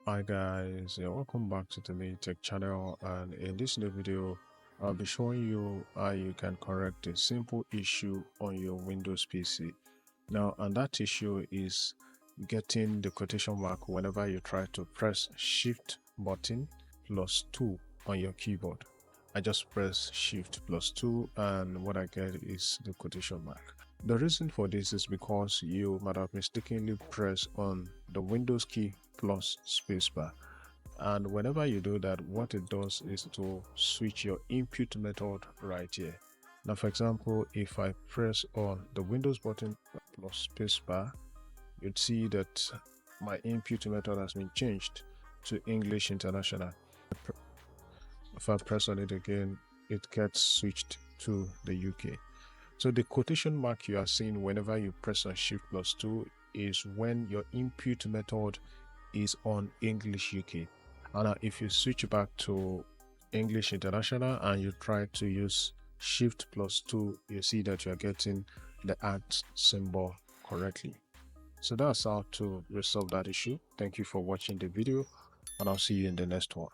Hi guys, welcome back to the main tech channel, and in this new video I'll be showing you how you can correct a simple issue on your Windows PC. Now, and that issue is getting the quotation mark whenever you try to press shift button plus 2 on your keyboard. I just press shift plus 2 and what I get is the quotation mark. The reason for this is because you might have mistakenly pressed on the Windows key plus spacebar, and whenever you do that, what it does is to switch your input method right here. Now, for example, if I press on the Windows button plus spacebar, you'd see that my input method has been changed to English International. If I press on it again, it gets switched to the UK. So the quotation mark you are seeing whenever you press on shift plus 2 is when your input method is on English UK. And now if you switch back to English International and you try to use shift plus 2, you see that you're getting the @ symbol correctly. So that's how to resolve that issue. Thank you for watching the video, and I'll see you in the next one.